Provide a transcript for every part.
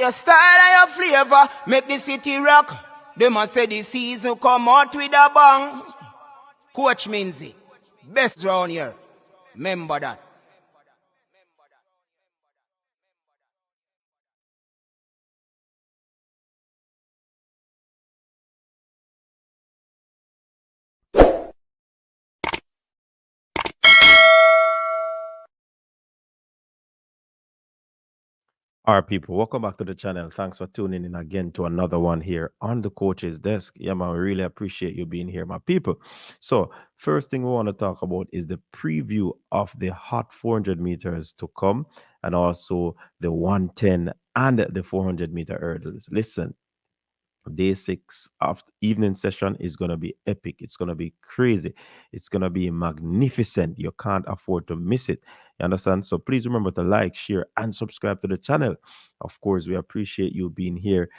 Your style and your flavor make the city rock. They must say the season come out with a bang. Coach Minzy, best round here. Remember that. All right, people, welcome back to the channel. Thanks for tuning in again to another one here on the coach's desk. Yeah, man, we really appreciate you being here, my people. So, first thing we want to talk about is the preview of the hot 400 meters to come, and also the 110 and the 400-meter hurdles. Listen, day 6 of evening session is going to be epic. It's going to be crazy. It's going to be magnificent. You can't afford to miss it. You understand? So please remember to like, share, and subscribe to the channel. Of course, we appreciate you being here,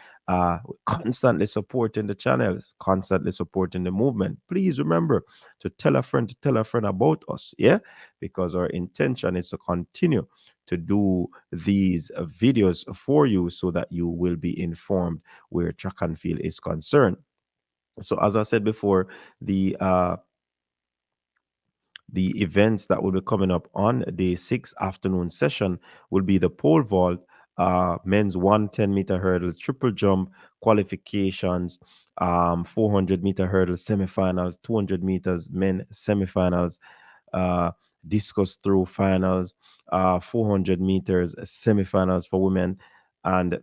constantly supporting the channels, constantly supporting the movement. Please remember to tell a friend about us. Yeah, because our intention is to continue to do these videos for you so that you will be informed where track and field is concerned. So as I said before, the events that will be coming up on the 6th afternoon session will be the pole vault, men's 110-meter hurdles, triple jump qualifications, 400-meter hurdles semifinals, 200 meters men semifinals, uh, discus throw finals, 400 meters semifinals for women, and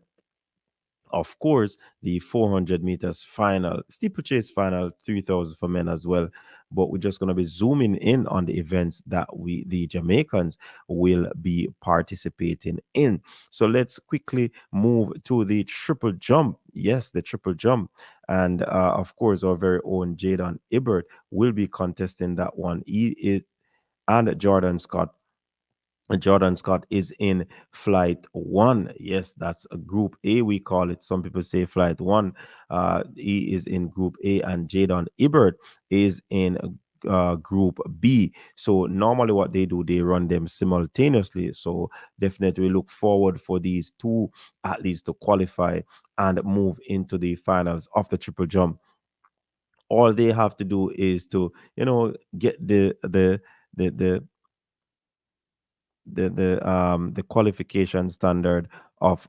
of course, the 400 meters final, steeplechase final, 3,000 for men as well. But we're just going to be zooming in on the events that the Jamaicans, will be participating in. So let's quickly move to the triple jump. Yes, the triple jump. And of course, our very own Jadon Ibert will be contesting that one. He is, and Jordan Scott is in flight one. Yes, that's a group A, we call it. Some people say flight one. He is in group A, and Jadon Ibert is in group B. So normally what they do, they run them simultaneously. So definitely we look forward for these two athletes to qualify and move into the finals of the triple jump. All they have to do is to, get the qualification standard of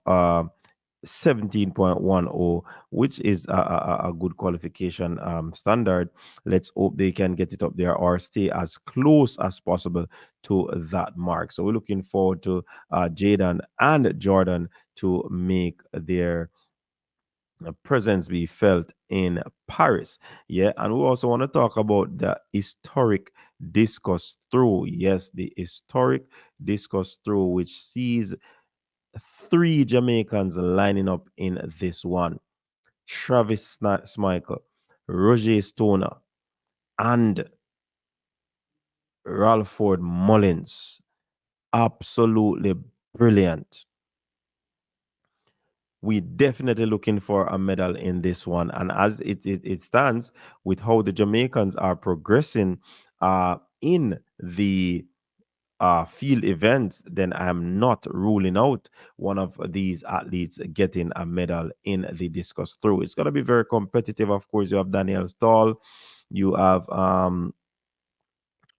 17.10, which is a good qualification standard. Let's hope they can get it up there or stay as close as possible to that mark. So we're looking forward to Jaden and Jordan to make their presence be felt in Paris. Yeah, and we also want to talk about the historic discus throw. Yes, the historic discus throw, which sees three Jamaicans lining up in this one: Travis Smichael, Roger Stoner, and Ralford Mullins. Absolutely brilliant. We definitely looking for a medal in this one. And as it stands, with how the Jamaicans are progressing in the field events, then I'm not ruling out one of these athletes getting a medal in the discus throw. It's going to be very competitive. Of course, you have Daniel Stahl, you have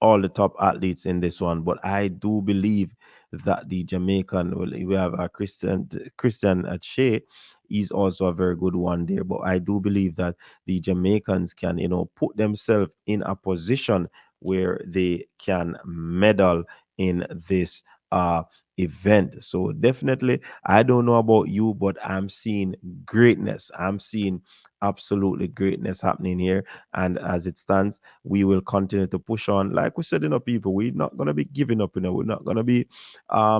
all the top athletes in this one, but I do believe that the Jamaican, well, we have a Christian Shea, is also a very good one there. But I do believe that the Jamaicans can, put themselves in a position where they can medal in this event. So definitely, I don't know about you, but I'm seeing greatness. I'm seeing absolutely greatness happening here. And as it stands, we will continue to push on. Like we said, people, we're not going to be giving up. We're not going to be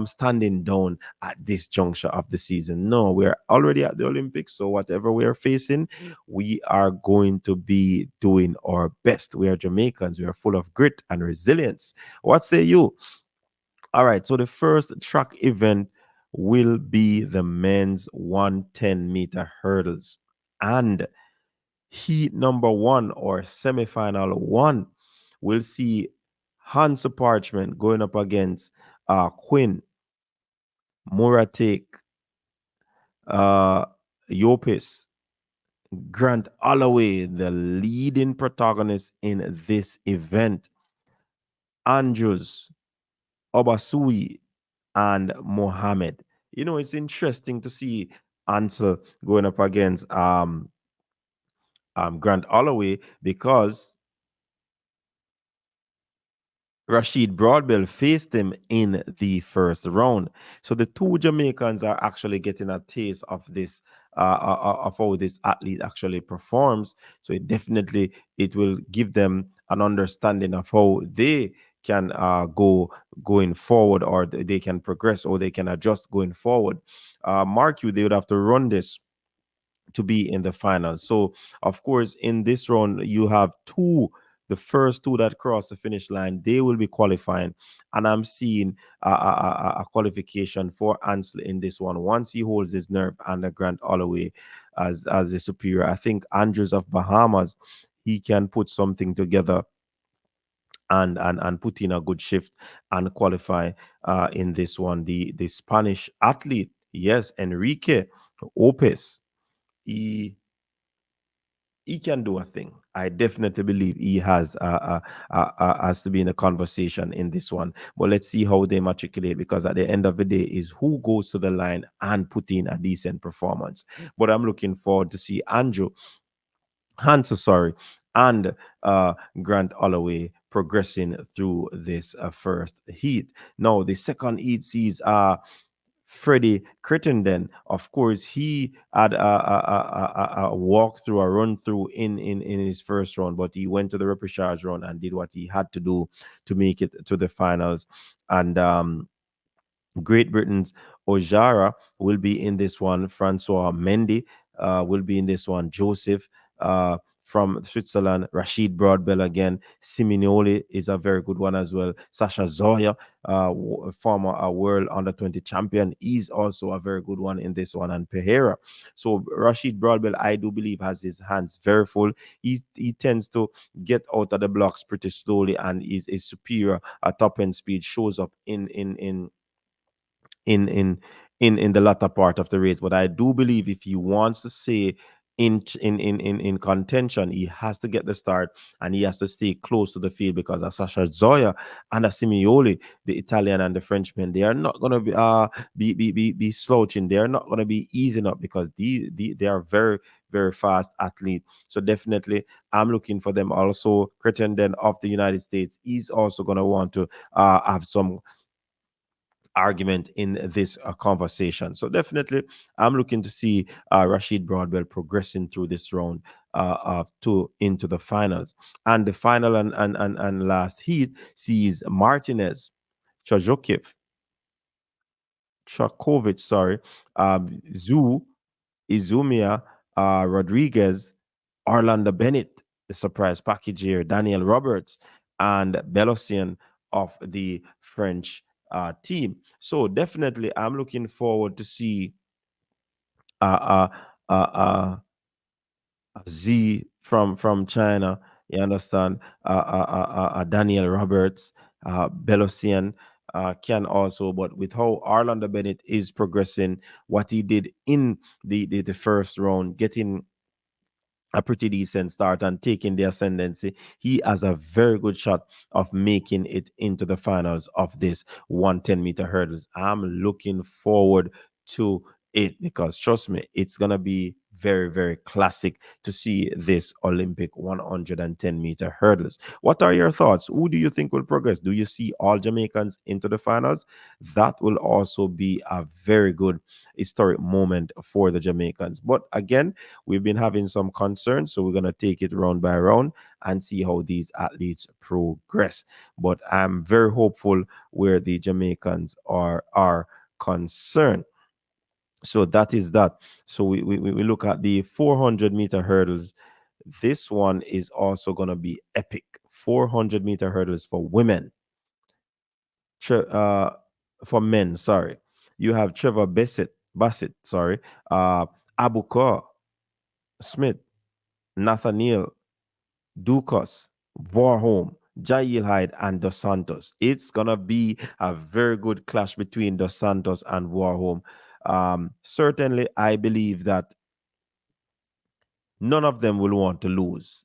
standing down at this juncture of the season. No, we're already at the Olympics. So whatever we are facing, we are going to be doing our best. We are Jamaicans. We are full of grit and resilience. What say you? All right. So the first track event will be the men's 110-meter hurdles. And heat number one, or semifinal one, we'll see Hans Parchment going up against Quinn Muratik, uh, Yopis, Grant Holloway, the leading protagonist in this event, Andrews, Obasui, and Mohammed. You know, it's interesting to see Ansel going up against Grant Holloway because Rashid Broadbell faced him in the first round. So the two Jamaicans are actually getting a taste of this, of how this athlete actually performs. So it will give them an understanding of how they can going forward, or they can progress, or they can adjust going forward. Mark you, they would have to run this to be in the finals. So, of course, in this round, you have the first two that cross the finish line, they will be qualifying. And I'm seeing a qualification for Ansel in this one. Once he holds his nerve under Grant Holloway as a superior, I think Andrews of Bahamas, he can put something together and put in a good shift and qualify in this one. The Spanish athlete, yes, Enrique Opes, he he can do a thing. I definitely believe he has to be in a conversation in this one. But let's see how they matriculate, because at the end of the day is who goes to the line and put in a decent performance. But I'm looking forward to see Hanso, sorry, and Grant Holloway progressing through this first heat. Now the second heat sees Freddie Crittenden. Of course, he had a walk through, a run through in his first round, but he went to the repechage round and did what he had to do to make it to the finals. And Great Britain's Ojara will be in this one. Francois Mendy will be in this one. Joseph from Switzerland. Rashid Broadbell again. Simeone is a very good one as well. Sasha Zoya, former world under 20 champion, is also a very good one in this one. And Pereira. So Rashid Broadbell, I do believe, has his hands very full. He tends to get out of the blocks pretty slowly, and is superior at top end speed, shows up in in in the latter part of the race. But I do believe if he wants to stay in contention, he has to get the start, and he has to stay close to the field, because Sasha Zoya and Simioli, the Italian and the Frenchman, they are not going to be slouching. They are not going to be easing up, because they are very, very fast athlete. So definitely I'm looking for them. Also, Crittenden of the United States is also going to want to have some argument in this conversation. So definitely, I'm looking to see Rashid Broadwell progressing through this round to into the finals. And the final and last heat sees Martinez, Chajokiv, Chakovic, sorry, Zu, Izumia, Rodriguez, Orlando Bennett, the surprise package here, Daniel Roberts, and Belosian of the French team. So definitely, I'm looking forward to see uh, uh, uh, uh, Z from China. You understand? Daniel Roberts, Belosian. Can also, but with how Orlando Bennett is progressing, what he did in the first round, getting a pretty decent start and taking the ascendancy, he has a very good shot of making it into the finals of this 110-meter hurdles. I'm looking forward to it, because trust me, it's gonna be very, very classic to see this Olympic 110-meter hurdles. What are your thoughts? Who do you think will progress? Do you see all Jamaicans into the finals? That will also be a very good historic moment for the Jamaicans. But again, we've been having some concerns, so we're going to take it round by round and see how these athletes progress. But I'm very hopeful where the Jamaicans are concerned. So that is that. So we look at the 400-meter hurdles. This one is also going to be epic. 400-meter hurdles for women. Uh, for men, sorry. You have Trevor Bassett, sorry. Abukar Smith, Nathaniel Ducas, Warholm, Jail Hyde, and Dos Santos. It's gonna be a very good clash between Dos Santos and Warholm. Certainly, I believe that none of them will want to lose,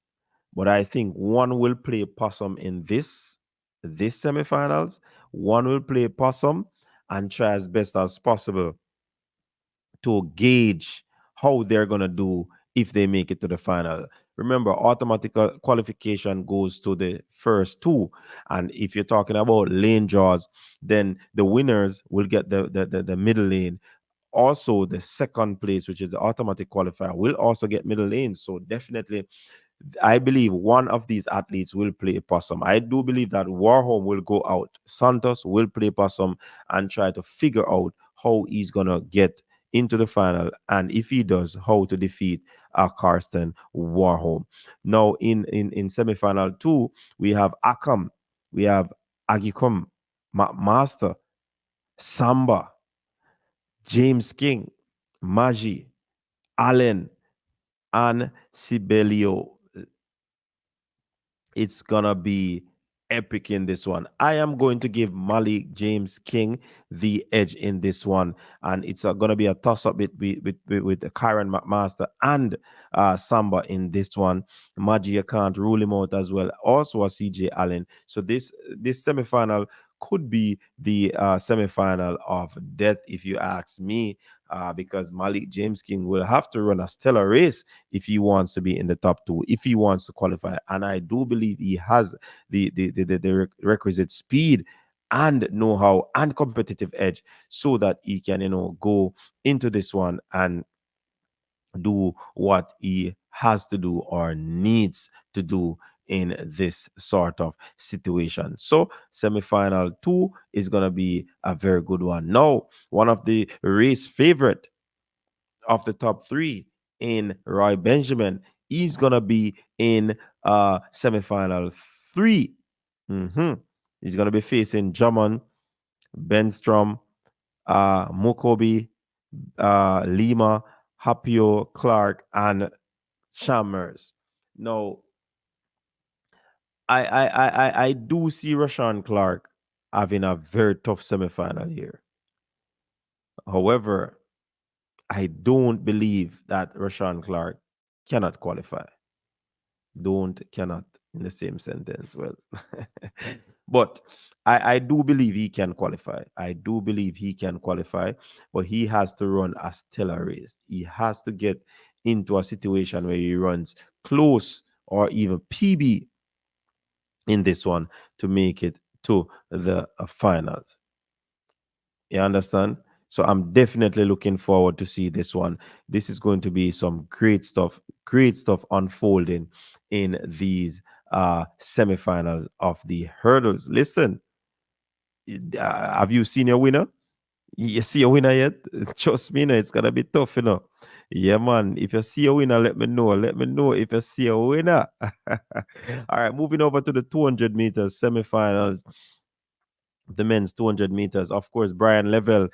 but I think one will play possum in this semifinals. One will play possum and try as best as possible to gauge how they're going to do if they make it to the final. Remember, automatic qualification goes to the first two. And if you're talking about lane draws, then the winners will get the middle lane. Also, the second place, which is the automatic qualifier, will also get middle lane. So definitely I believe one of these athletes will play possum. I do believe that Warholm will go out. Santos will play possum and try to figure out how he's gonna get into the final, and if he does, how to defeat Karsten Warholm. Now, in semifinal two, we have Akam, we have Agikum, Master, Samba, James King, Magi, Allen, and Sibelio. It's gonna be epic in this one. I am going to give Malik James King the edge in this one, and it's gonna be a toss up with Kyron McMaster and Samba in this one. Maggi, you can't rule him out as well. Also a CJ Allen. So this semifinal could be the semifinal of death, if you ask me, because Malik James King will have to run a stellar race if he wants to be in the top two, if he wants to qualify. And I do believe he has the requisite speed and know-how and competitive edge so that he can, go into this one and do what he has to do or needs to do in this sort of situation. So semifinal two is going to be a very good one. Now, one of the race favorite of the top three in Roy Benjamin, he's going to be in semifinal three. He's going to be facing Drummond, Benstrom, Mukobi, Lima, Hapio, Clark, and Chalmers. Now, I do see Rashawn Clark having a very tough semifinal here. However, I don't believe that Rashawn Clark cannot qualify. Don't, cannot in the same sentence. Well, but I do believe he can qualify. I do believe he can qualify, but he has to run a stellar race. He has to get into a situation where he runs close or even PB in this one to make it to the finals. You understand? So I'm definitely looking forward to see this one. This is going to be some great stuff unfolding in these semifinals of the hurdles. Listen, have you seen your winner? You see a winner yet? Trust me, it's gonna be tough, Yeah, man. If you see a winner, let me know. Let me know if you see a winner. All right, moving over to the 200 meters semifinals, the men's 200 meters. Of course, Brian Level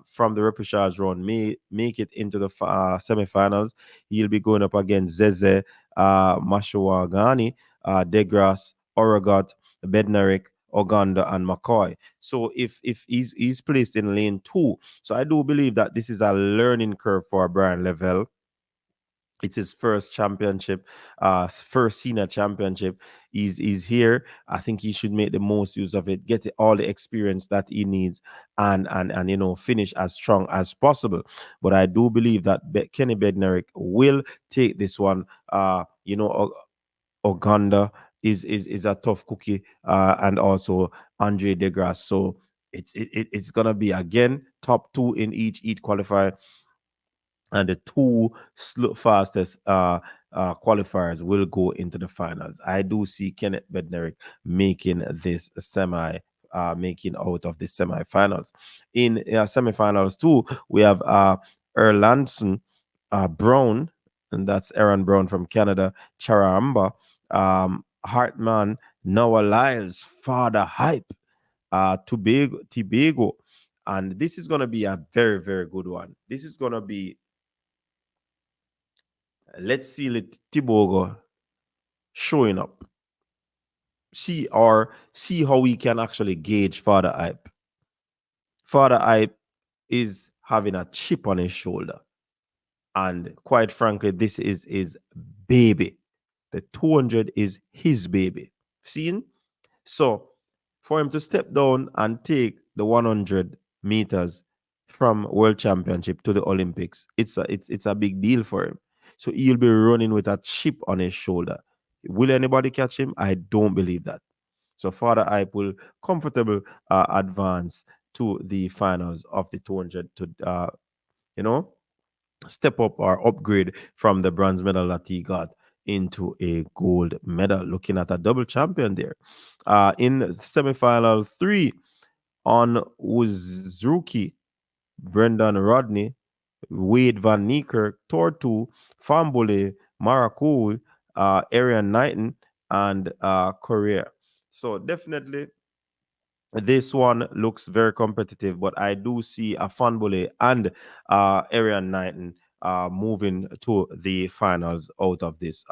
from the repechage round may make it into the semifinals. He'll be going up against Zeze, Mashawagani, Degras, Oregot, Bednarik, Oganda, and McCoy. So if he's placed in lane two, so I do believe that this is a learning curve for Brian Level. It's his first championship, first senior championship. He's here. I think he should make the most use of it, get all the experience that he needs, and finish as strong as possible. But I do believe that Kenny Bednarik will take this one. Oganda is a tough cookie, and also Andre Degrasse. So it's gonna be again top two in each qualifier, and the two fastest qualifiers will go into the finals. I do see Kenneth Bednarik making this making out of the semifinals. In semifinals too, we have Erlandson Brown, and that's Aaron Brown from Canada, Charamba, Hartman, Noah Lyles, Father Hype, Tobago, and this is going to be a very, very good one. This is going to be, let's see, Tibogo showing up. See how we can actually gauge Father Hype. Father Hype is having a chip on his shoulder. And quite frankly, this is his baby. The 200 is his baby. Seen? So for him to step down and take the 100 meters from World Championship to the Olympics, it's a big deal for him. So he'll be running with a chip on his shoulder. Will anybody catch him? I don't believe that. So Father Hype will comfortable advance to the finals of the 200 to you know step up or upgrade from the bronze medal that he got into a gold medal. Looking at a double champion there. In semi-final three, on Uzuki, Brendan Rodney, Wade Van Niekerk, Tortu, Fambule, Marakou, Arian Knighton, and Korea. So definitely this one looks very competitive, but I do see a Fanbule and Arian Knighton moving to the finals out of this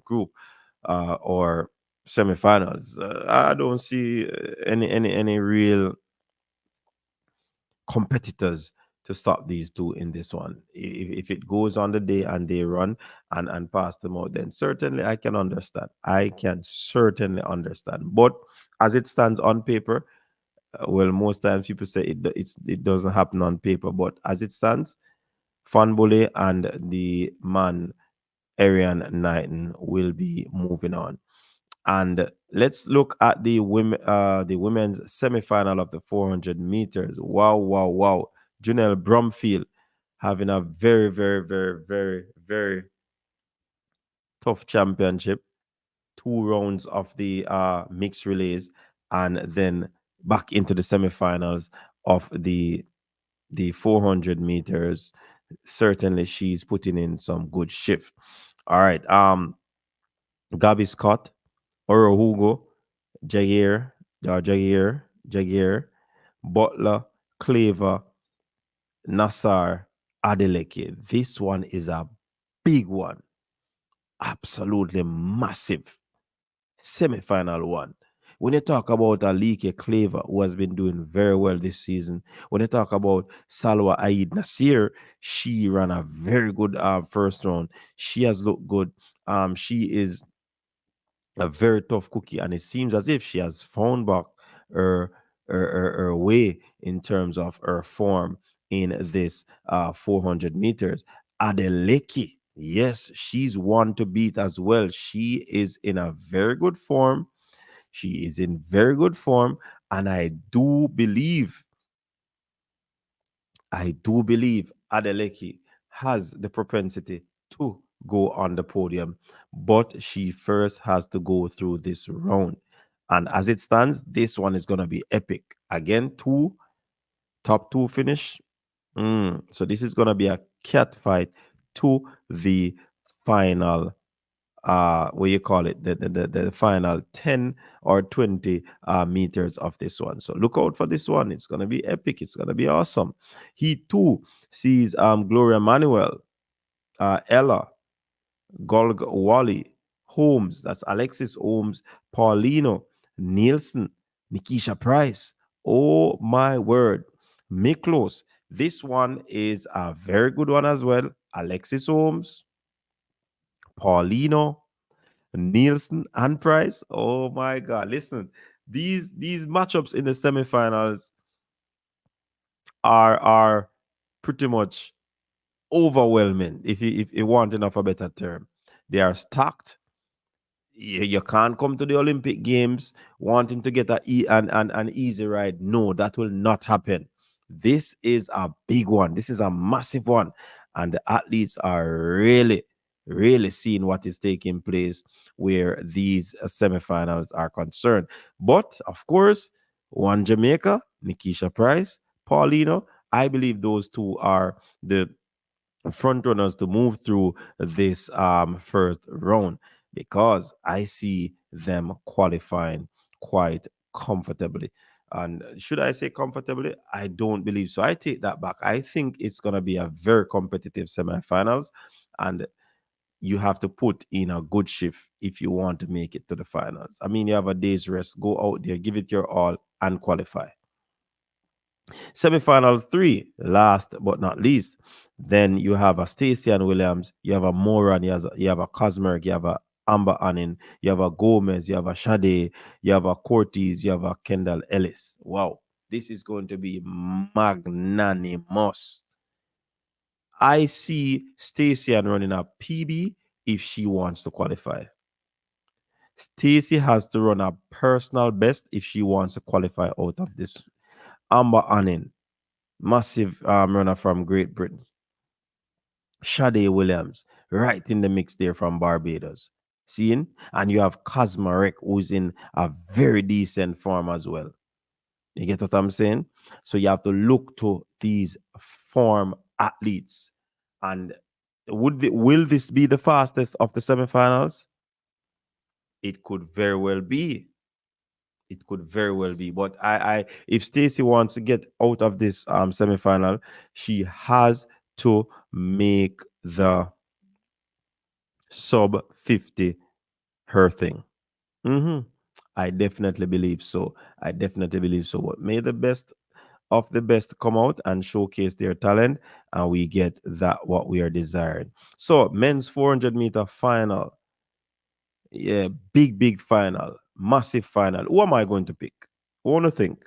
group or semifinals. I don't see any real competitors to stop these two in this one. If it goes on the day and they run and pass them out, then certainly I can understand. I can certainly understand. But as it stands on paper, well, most times people say it doesn't happen on paper, but as it stands, Fanbole and the man Arian Knighton will be moving on. And let's look at the women's semi-final of the 400 meters. Wow, wow, wow. Janelle Brumfield having a very, very, very, very, very tough championship. 2 rounds of the mixed relays, and then back into the semifinals of the 400 meters. Certainly, she's putting in some good shift. All right. Gabby Scott, Oro Hugo, Jair, Butler, Claver, Nassar, Adeleke. This one is a big one. Absolutely massive semi-final one. When you talk about Alike Claver, who has been doing very well this season, when you talk about Salwa Aid Nasir, she ran a very good first round. She has looked good. She is a very tough cookie, and it seems as if she has found back her her way in terms of her form in this 400 meters. Adeleke, yes, she's one to beat as well. She is in a very good form. She is in very good form, and I do believe Adeleke has the propensity to go on the podium, but she first has to go through this round. And as it stands, this one is going to be epic. Again, top two finish. So this is going to be a cat fight to the final what you call it, the final 10 or 20 meters of this one. So look out for this one. It's gonna be epic, it's gonna be awesome. He too sees Gloria Manuel, Ella, Golg Wally, Holmes, that's Alexis Holmes, Paulino, Nielsen, Nikisha Price. Oh my word. Miklos. This one is a very good one as well. Alexis Holmes, Paulino, Nielsen and Price. Oh my God! Listen, these matchups in the semifinals are pretty much overwhelming. If you want enough a better term, they are stacked. You can't come to the Olympic Games wanting to get an easy ride. No, that will not happen. This is a big one. This is a massive one. And the athletes are really, really seeing what is taking place where these semifinals are concerned. But of course, one Jamaica, Nikisha Price, Paulino, I believe those two are the front runners to move through this first round, because I see them qualifying quite comfortably. And should I say comfortably? I don't believe so. I take that back. I think it's going to be a very competitive semifinals, and you have to put in a good shift if you want to make it to the finals. I mean, you have a day's rest. Go out there, give it your all, and qualify. Semi-final 3, last but not least. Then you have a Stacey and Williams, you have a Moran, you have a Cosmerk, you have a Amber Annin, you have a Gomez, you have a Sade, you have a Cortez, you have a Kendall Ellis. Wow, this is going to be magnanimous. I see Stacey running a PB if she wants to qualify. Stacey has to run a personal best if she wants to qualify out of this. Amber Annin, massive runner from Great Britain. Sade Williams, right in the mix there from Barbados. Seeing? And you have Cosmarek, who's in a very decent form as well. You get what I'm saying? So you have to look to these form athletes. And will this be the fastest of the semifinals? It could very well be. It could very well be. But if Stacey wants to get out of this semifinal, she has to make the sub 50 her thing. I definitely believe so. I definitely believe so. But may the best of the best come out and showcase their talent, and we get that what we are desired. So men's 400-meter final. Yeah, big final, massive final. Who am I going to pick? Who want to think?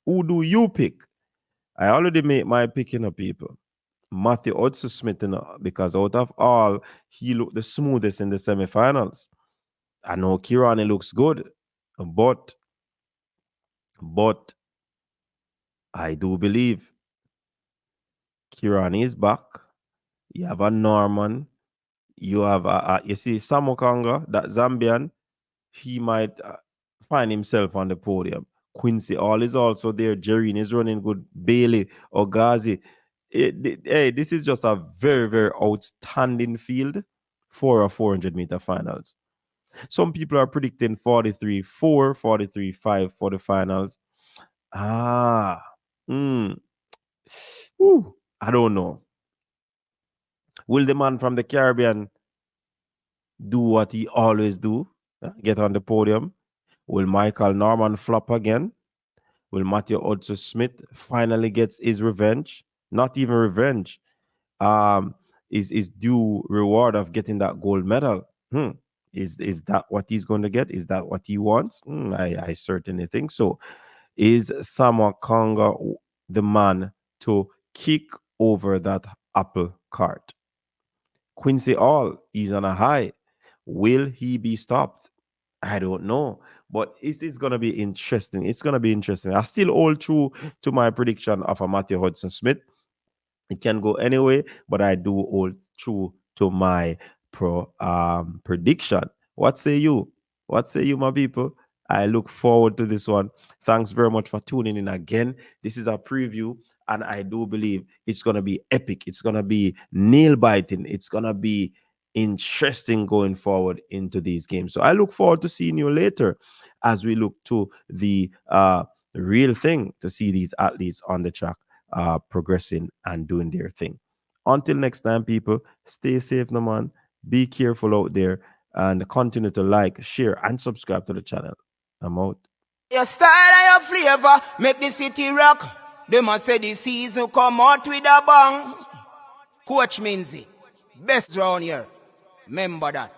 Who do you pick? I already made my picking of people. Matthew Hudson Smith, because out of all, he looked the smoothest in the semifinals. I know Kirani looks good, but I do believe Kirani is back. You have a Norman. You have you see Samokanga, that Zambian. He might find himself on the podium. Quincy All is also there. Jerine is running good. Bailey, Ogazi. Hey, this is just a very, very outstanding field for a 400-meter finals. Some people are predicting 43-4, 43-5 for the finals. I don't know. Will the man from the Caribbean do what he always do? Get on the podium? Will Michael Norman flop again? Will Matthew Hudson Smith finally get his revenge? Not even revenge. Is due reward of getting that gold medal. Is that what he's going to get? Is that what he wants? I certainly think so. Is Samoa Conga the man to kick over that apple cart? Quincy All, he's on a high. Will he be stopped? I don't know. But it's going to be interesting. It's going to be interesting. I still hold true to my prediction of a Matthew Hudson Smith. It can go anyway, but I do hold true to my prediction. What say you? What say you, my people? I look forward to this one. Thanks very much for tuning in again. This is a preview, and I do believe it's going to be epic. It's going to be nail-biting. It's going to be interesting going forward into these games. So I look forward to seeing you later as we look to the real thing, to see these athletes on the track progressing and doing their thing. Until next time, people, stay safe, no man. Be careful out there and continue to like, share, and subscribe to the channel. I'm out. Your style and your flavor make the city rock. They must say the season come out with a bang. Coach Minzy, best round here. Remember that.